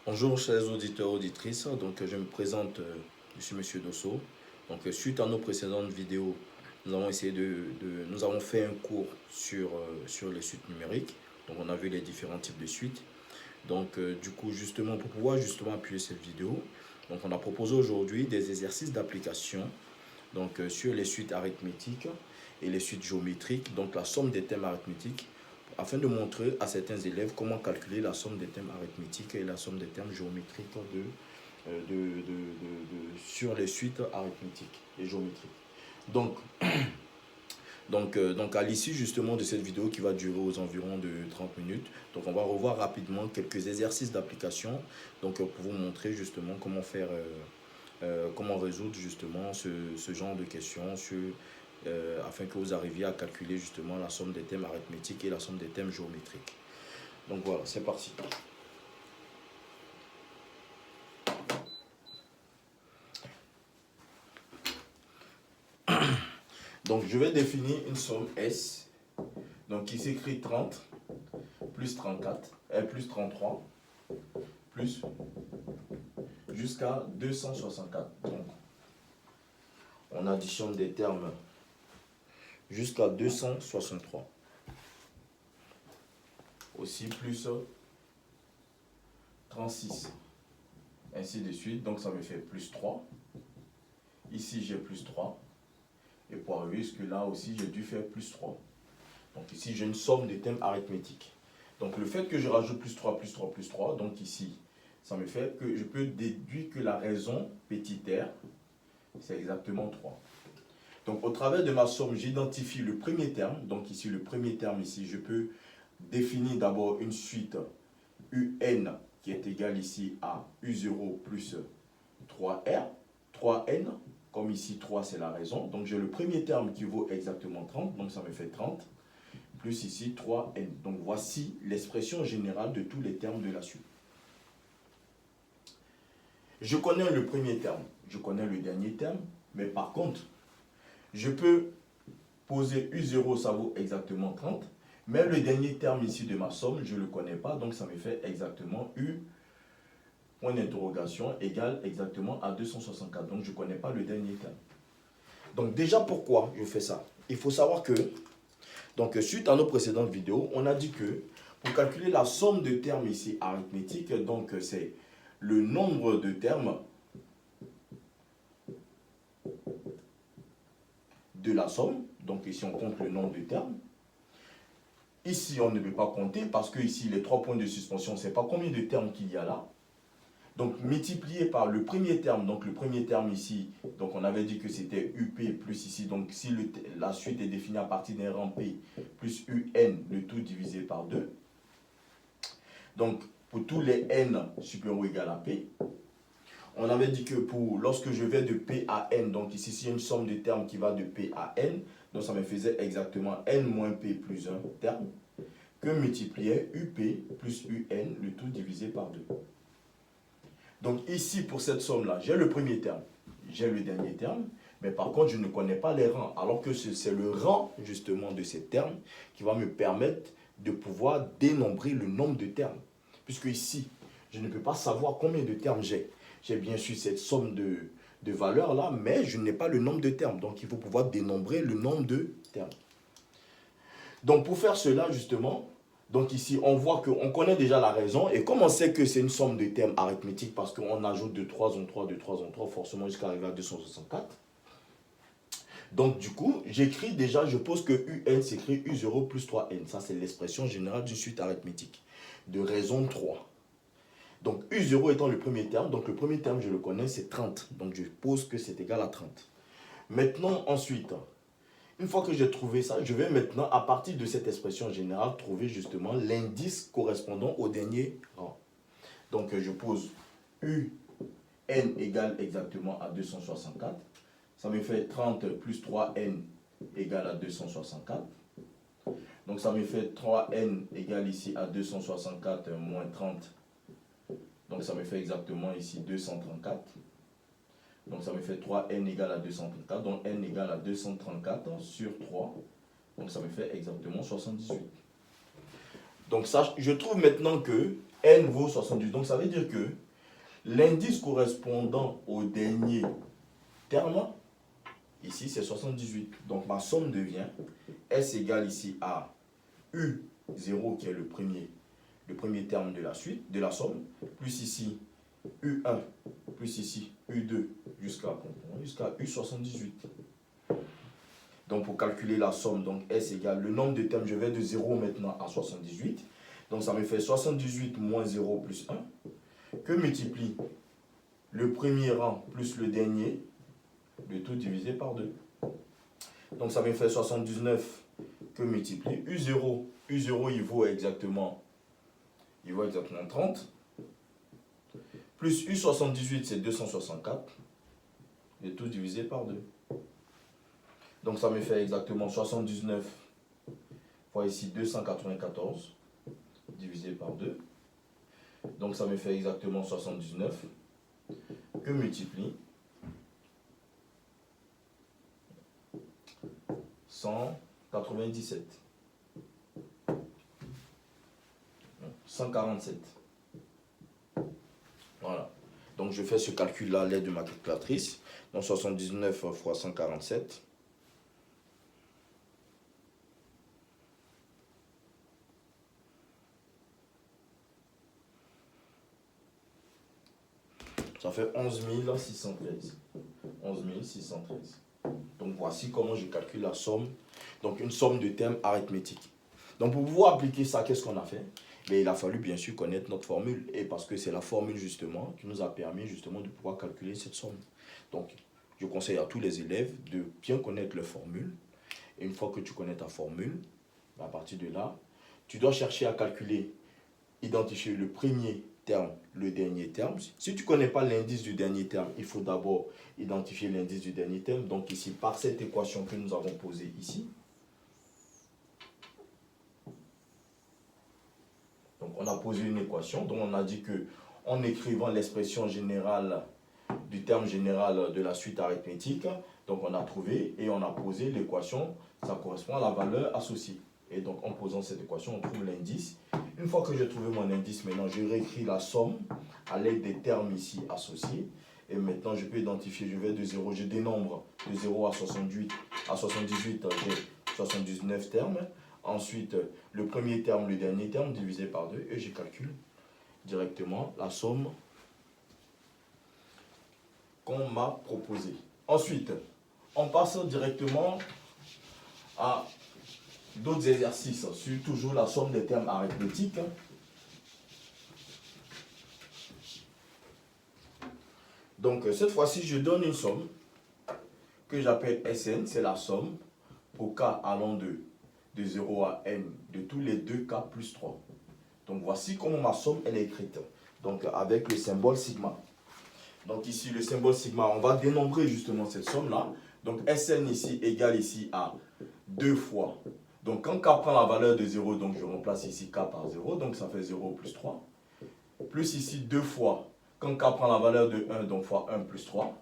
Bonjour chers auditeurs, auditrices, donc je me présente, je suis Monsieur Dosso. Donc suite à nos précédentes vidéos, nous avons essayé nous avons fait un cours sur les suites numériques. Donc on a vu les différents types de suites. Donc du coup justement pour pouvoir justement appuyer cette vidéo, donc on a proposé aujourd'hui des exercices d'application donc sur les suites arithmétiques et les suites géométriques, donc la somme des thèmes arithmétiques, afin de montrer à certains élèves comment calculer la somme des thèmes arithmétiques et la somme des thèmes géométriques sur les suites arithmétiques et géométriques. Donc, donc à l'issue justement de cette vidéo qui va durer aux environs de 30 minutes, donc on va revoir rapidement quelques exercices d'application donc pour vous montrer justement comment faire, comment résoudre justement ce genre de questions afin que vous arriviez à calculer justement la somme des thèmes arithmétiques et la somme des thèmes géométriques. Donc voilà, c'est parti. Donc je vais définir une somme S, donc qui s'écrit 30 plus 34, plus 33, plus jusqu'à 264. Donc on additionne des termes jusqu'à 263. Aussi plus 36. Ainsi de suite. Donc ça me fait plus 3. Ici j'ai plus 3. Et pour arriver jusque là aussi j'ai dû faire plus 3. Donc ici j'ai une somme de thèmes arithmétiques. Donc le fait que je rajoute plus 3, plus 3, plus 3, donc ici, ça me fait que je peux déduire que la raison petit r, c'est exactement 3. Donc au travers de ma somme, j'identifie le premier terme. Donc ici, le premier terme, ici, je peux définir d'abord une suite UN qui est égale ici à U0 plus 3R. 3N, comme ici 3 c'est la raison. Donc j'ai le premier terme qui vaut exactement 30, donc ça me fait 30. Plus ici 3N. Donc voici l'expression générale de tous les termes de la suite. Je connais le premier terme, je connais le dernier terme, mais par contre, je peux poser U0, ça vaut exactement 30, mais le dernier terme ici de ma somme, je ne le connais pas, donc ça me fait exactement U, point d'interrogation, égale exactement à 264. Donc je ne connais pas le dernier terme. Donc déjà, pourquoi je fais ça? Il faut savoir que, donc suite à nos précédentes vidéos, on a dit que pour calculer la somme de termes ici arithmétique, donc c'est le nombre de termes de la somme. Donc ici on compte le nombre de termes. Ici on ne peut pas compter parce que ici les 3 points de suspension, on ne sait pas combien de termes qu'il y a là. Donc multiplié par le premier terme, donc le premier terme ici, donc on avait dit que c'était UP plus ici, donc si la suite est définie à partir d'un rang P plus UN, le tout divisé par 2. Donc pour tous les N supérieurs ou égal à P, on avait dit que lorsque je vais de P à N, donc ici il y a une somme de termes qui va de P à N, donc ça me faisait exactement N moins P plus 1 terme, que multipliait UP plus UN, le tout divisé par 2. Donc ici, pour cette somme-là, j'ai le premier terme, j'ai le dernier terme, mais par contre, je ne connais pas les rangs, alors que c'est le rang, justement, de ces termes qui va me permettre de pouvoir dénombrer le nombre de termes. Puisque ici, je ne peux pas savoir combien de termes j'ai. J'ai bien sûr cette somme de valeurs-là, mais je n'ai pas le nombre de termes. Donc, il faut pouvoir dénombrer le nombre de termes. Donc, pour faire cela, justement, donc ici, on voit qu'on connaît déjà la raison. Et comme on sait que c'est une somme de termes arithmétique, parce qu'on ajoute de 3 en 3, de 3 en 3, forcément jusqu'à arriver à 264. Donc du coup, j'écris déjà, je pose que UN s'écrit U0 plus 3N. Ça, c'est l'expression générale d'une suite arithmétique de raison 3. Donc U0 étant le premier terme, donc le premier terme, je le connais, c'est 30. Donc je pose que c'est égal à 30. Maintenant, ensuite, une fois que j'ai trouvé ça, je vais maintenant, à partir de cette expression générale, trouver justement l'indice correspondant au dernier rang. Donc je pose UN égale exactement à 264. Ça me fait 30 plus 3N égale à 264. Donc ça me fait 3N égale ici à 264 moins 30. Donc ça me fait exactement ici 234. Donc ça me fait 3N égale à 234. Donc N égale à 234 sur 3. Donc ça me fait exactement 78. Donc ça, je trouve maintenant que n vaut 78. Donc ça veut dire que l'indice correspondant au dernier terme, ici c'est 78. Donc ma somme devient S égale ici à U0 qui est le premier terme de la suite, de la somme, plus ici U1, plus ici U2 jusqu'à U78. Donc pour calculer la somme, donc S égale le nombre de termes, je vais de 0 maintenant à 78. Donc ça me fait 78 moins 0 plus 1, que multiplie le premier rang plus le dernier, le tout divisé par 2. Donc ça me fait 79 que multiplie U0. U0 il vaut exactement 30. Plus U78 c'est 264. Le tout divisé par 2. Donc ça me fait exactement 79 fois ici 294 divisé par 2. Donc ça me fait exactement 79 que multiplie 197. 147. Voilà. Donc je fais ce calcul-là à l'aide de ma calculatrice. Donc 79 fois 147. Ça fait 11 613. 11 613. Donc voici comment je calcule la somme. Donc une somme de termes arithmétiques. Donc pour pouvoir appliquer ça, qu'est-ce qu'on a fait? Mais il a fallu bien sûr connaître notre formule. Et parce que c'est la formule justement qui nous a permis justement de pouvoir calculer cette somme. Donc je conseille à tous les élèves de bien connaître leur formule. Et une fois que tu connais ta formule, à partir de là, tu dois chercher à calculer, identifier le premier terme, le dernier terme. Si tu ne connais pas l'indice du dernier terme, il faut d'abord identifier l'indice du dernier terme. Donc ici, par cette équation que nous avons posée ici. Donc on a posé une équation dont on a dit que en écrivant l'expression générale du terme général de la suite arithmétique, donc on a trouvé et on a posé l'équation, ça correspond à la valeur associée. Et donc en posant cette équation, on trouve l'indice. Une fois que j'ai trouvé mon indice, maintenant je réécris la somme à l'aide des termes ici associés. Et maintenant je peux identifier, je vais de 0, je dénombre de 0 à 68, j'ai 79 termes. Ensuite, le premier terme, le dernier terme, divisé par 2, et je calcule directement la somme qu'on m'a proposée. Ensuite, on passe directement à d'autres exercices sur toujours la somme des termes arithmétiques. Donc, cette fois-ci, je donne une somme que j'appelle Sn, c'est la somme au cas allant de 0 à n de tous les 2 k plus 3. Donc voici comment ma somme elle est écrite. Donc avec le symbole sigma. Donc ici le symbole sigma, on va dénombrer justement cette somme là. Donc Sn ici égale ici à 2 fois. Donc quand k prend la valeur de 0, donc je remplace ici k par 0, donc ça fait 0 plus 3. Plus ici 2 fois. Quand k prend la valeur de 1, donc fois 1 plus 3.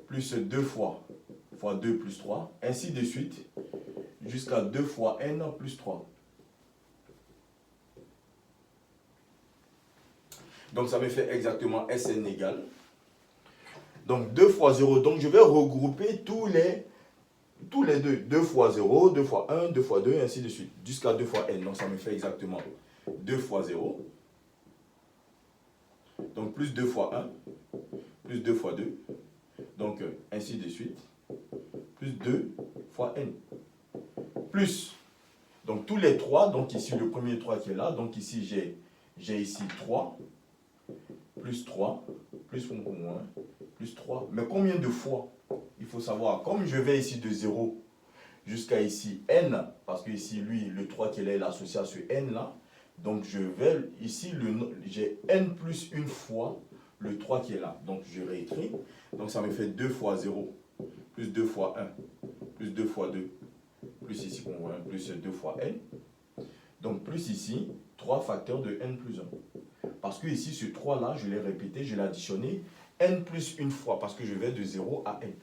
Plus 2 fois 2 plus 3. Ainsi de suite. Jusqu'à 2 fois n plus 3. Donc ça me fait exactement Sn égale. Donc 2 fois 0. Donc je vais regrouper tous les 2. 2 fois 0, 2 fois 1, 2 fois 2, ainsi de suite. Jusqu'à 2 fois n. Donc ça me fait exactement 2 fois 0. Donc plus 2 fois 1. Plus 2 fois 2. Donc ainsi de suite. Plus 2 fois n. Plus. Donc tous les 3. Donc ici le premier 3 qui est là. Donc ici j'ai ici 3. Plus 3. Plus ou moins. Plus 3. Mais combien de fois? Il faut savoir. Comme je vais ici de 0 jusqu'à ici n. Parce que ici lui le 3 qui est là il est associé à ce n là. Donc je vais ici j'ai n plus une fois le 3 qui est là. Donc je réécris. Donc ça me fait 2 fois 0. Plus 2 fois 1. Plus 2 fois 2. Plus ici qu'on voit plus 2 fois n. Donc plus ici 3 facteurs de n plus 1. Parce que ici ce 3 là, je l'ai répété, je l'ai additionné n plus une fois parce que je vais de 0 à n.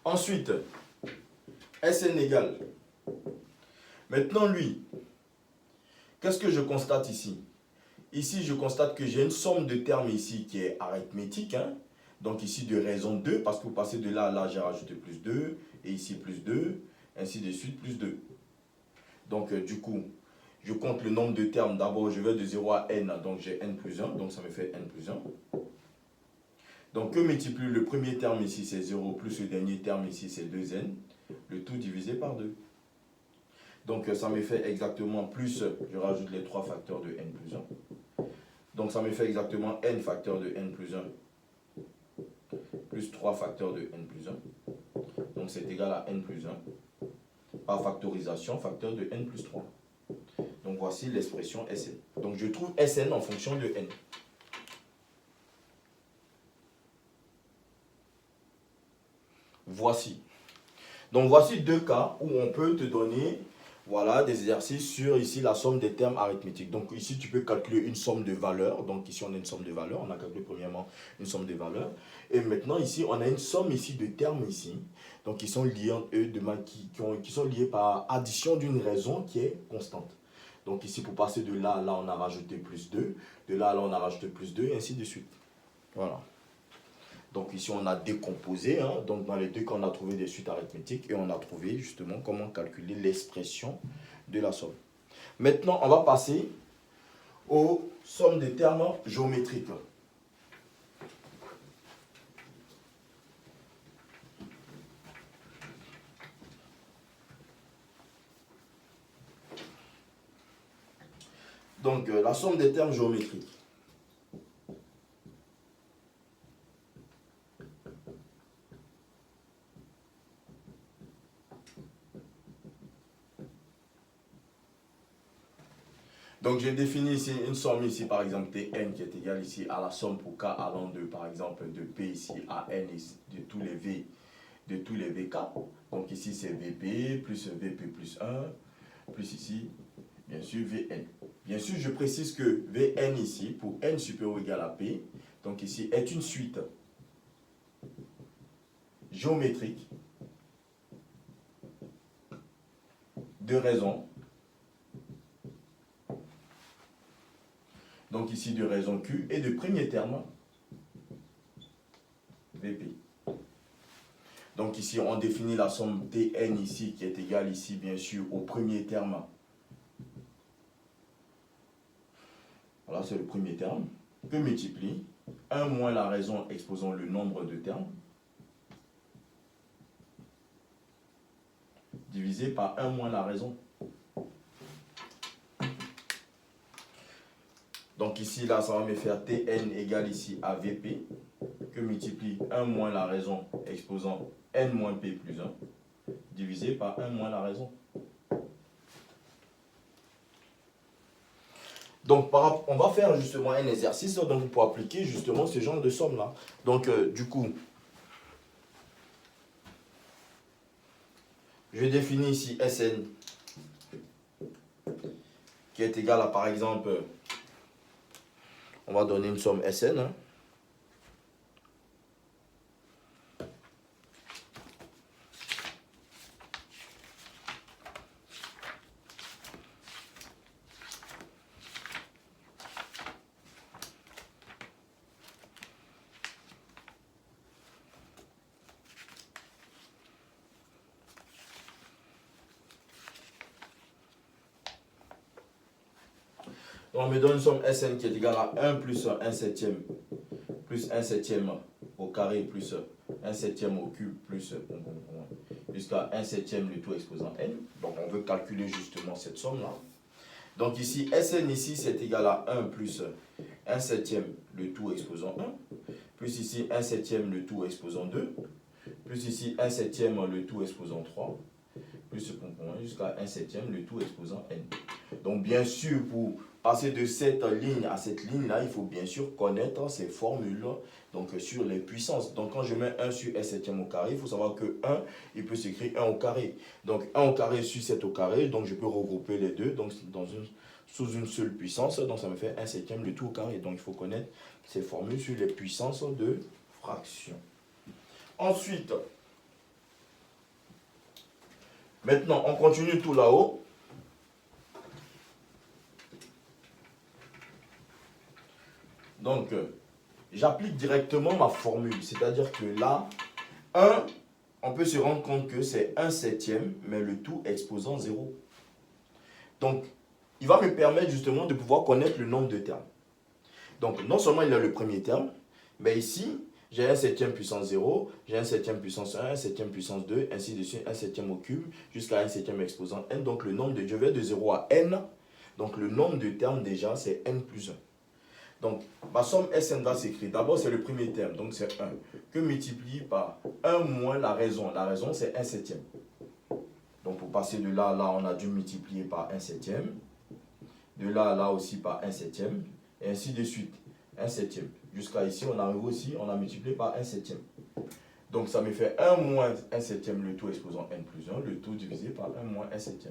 Ensuite, Sn égale. Maintenant, lui, qu'est-ce que je constate ici? Ici, je constate que j'ai une somme de termes ici qui est arithmétique. Hein? Donc ici, de raison 2, parce que vous passez de là à là, j'ai rajouté plus 2, et ici plus 2, ainsi de suite, plus 2. Donc du coup, je compte le nombre de termes. D'abord, je vais de 0 à n, donc j'ai n plus 1, donc ça me fait n plus 1. Donc que multiplie le premier terme ici, c'est 0, plus le dernier terme ici, c'est 2n, le tout divisé par 2. Donc ça me fait exactement plus, je rajoute les 3 facteurs de n plus 1. Donc ça me fait exactement n facteurs de n plus 1 plus 3 facteurs de n plus 1. Donc c'est égal à n plus 1 par factorisation, facteur de n plus 3. Donc voici l'expression Sn. Donc je trouve Sn en fonction de n. Voici. Donc voici deux cas où on peut te donner voilà, des exercices sur ici la somme des termes arithmétiques. Donc ici tu peux calculer une somme de valeurs. Donc ici on a une somme de valeurs. On a calculé premièrement une somme de valeurs. Et maintenant ici on a une somme ici de termes ici. Donc qui sont liés entre eux, qui sont liés par addition d'une raison qui est constante. Donc ici pour passer de là à là on a rajouté plus 2. De là à là on a rajouté plus 2 et ainsi de suite. Voilà. Donc ici, on a décomposé, hein, donc dans les deux cas, on a trouvé des suites arithmétiques et on a trouvé justement comment calculer l'expression de la somme. Maintenant, on va passer aux sommes des termes géométriques. Donc, la somme des termes géométriques. Donc, j'ai défini ici une somme ici, par exemple, Tn qui est égale ici à la somme pour k allant de, par exemple, de P ici à N ici, de tous les V, de tous les Vk. Donc, ici, c'est Vp plus Vp plus 1, plus ici, bien sûr, Vn. Bien sûr, je précise que Vn ici, pour n supérieur ou égal à P, donc ici, est une suite géométrique de raisons. Donc ici, de raison Q et de premier terme, Vp. Donc ici, on définit la somme Tn ici, qui est égale ici, bien sûr, au premier terme. Voilà, c'est le premier terme, que multiplie 1 moins la raison exposant le nombre de termes, divisé par 1 moins la raison. Donc ici, là, ça va me faire Tn égale ici à Vp, que multiplie 1 moins la raison exposant n moins p plus 1, divisé par 1 moins la raison. Donc, on va faire justement un exercice donc, pour appliquer justement ce genre de somme-là. Donc, du coup, je définis ici Sn qui est égal à, par exemple, on va donner une somme Sn. Hein. On me donne une somme Sn qui est égale à 1 plus 1 septième plus 1 septième au carré plus 1 septième au cube plus jusqu'à 1 septième le tout exposant n. Donc on veut calculer justement cette somme-là. Donc ici, Sn ici c'est égal à 1 plus 1 septième le tout exposant 1, plus ici 1 septième le tout exposant 2, plus ici 1 septième le tout exposant 3, plus jusqu'à 1 septième le tout exposant n. Donc bien sûr, pour passer de cette ligne à cette ligne-là, il faut bien sûr connaître ces formules donc, sur les puissances. Donc quand je mets 1 sur s septième au carré, il faut savoir que 1, il peut s'écrire 1 au carré. Donc 1 au carré sur 7 au carré, donc je peux regrouper les deux donc, sous une seule puissance. Donc ça me fait 1 septième le tout au carré. Donc il faut connaître ces formules sur les puissances de fraction. Ensuite, maintenant on continue tout là-haut. Donc, j'applique directement ma formule. C'est-à-dire que là, 1, on peut se rendre compte que c'est 1/7, mais le tout exposant 0. Donc, il va me permettre justement de pouvoir connaître le nombre de termes. Donc, non seulement il a le premier terme, mais ici, j'ai 1/7 puissance 0, j'ai 1/7 puissance 1, 1/7 puissance 2, ainsi de suite, 1/7 au cube, jusqu'à 1/7 exposant n. Donc, le nombre je vais de 0 à n. Donc, le nombre de termes déjà, c'est n plus 1. Donc, ma somme Sn va s'écrire. D'abord, c'est le premier terme, donc c'est 1, que multiplié par 1 moins la raison. La raison, c'est 1/7. Donc, pour passer de là à là, on a dû multiplier par 1/7. De là à là aussi par 1/7. Et ainsi de suite. 1/7. Jusqu'à ici, on arrive aussi, on a multiplié par 1/7. Donc, ça me fait 1 moins 1/7, le tout exposant n plus 1, le tout divisé par 1 moins 1/7.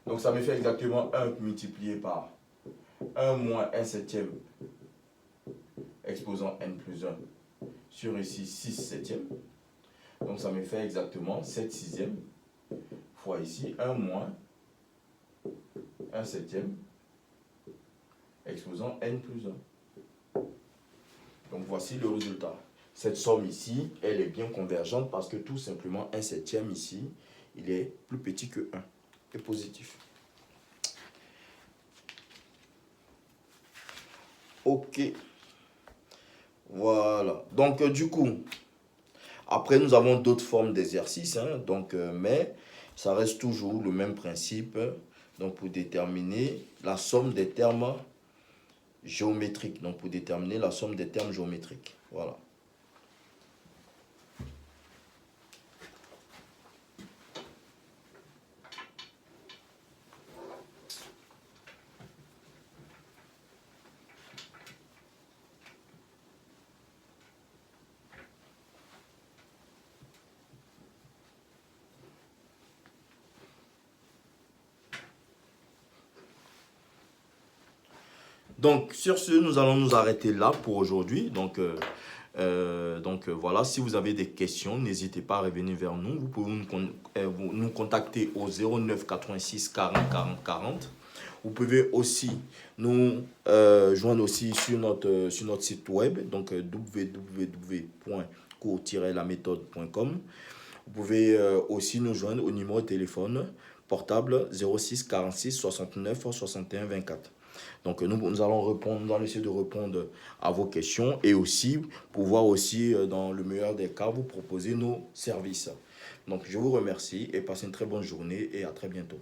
Donc, ça me fait exactement 1 multiplié par 1 moins 1/7 exposant n plus 1 sur ici 6/7. Donc, ça me fait exactement 7/6 fois ici 1 moins 1/7 exposant n plus 1. Donc, voici le résultat. Cette somme ici, elle est bien convergente parce que tout simplement 1/7 ici, il est plus petit que 1 et positif. Ok. Voilà. Donc, du coup, après, nous avons d'autres formes d'exercices. Mais ça reste toujours le même principe. Donc, pour déterminer la somme des termes géométriques. Donc, pour déterminer la somme des termes géométriques. Voilà. Donc, sur ce, nous allons nous arrêter là pour aujourd'hui. Donc, voilà, si vous avez des questions, n'hésitez pas à revenir vers nous. Vous pouvez nous contacter au 09 86 40 40 40. Vous pouvez aussi nous joindre aussi sur notre site web, donc www.cours-laméthode.com. Vous pouvez aussi nous joindre au numéro de téléphone portable 06 46 69 61 24. Donc nous allons essayer de répondre à vos questions et aussi pouvoir aussi, dans le meilleur des cas, vous proposer nos services. Donc je vous remercie et passez une très bonne journée et à très bientôt.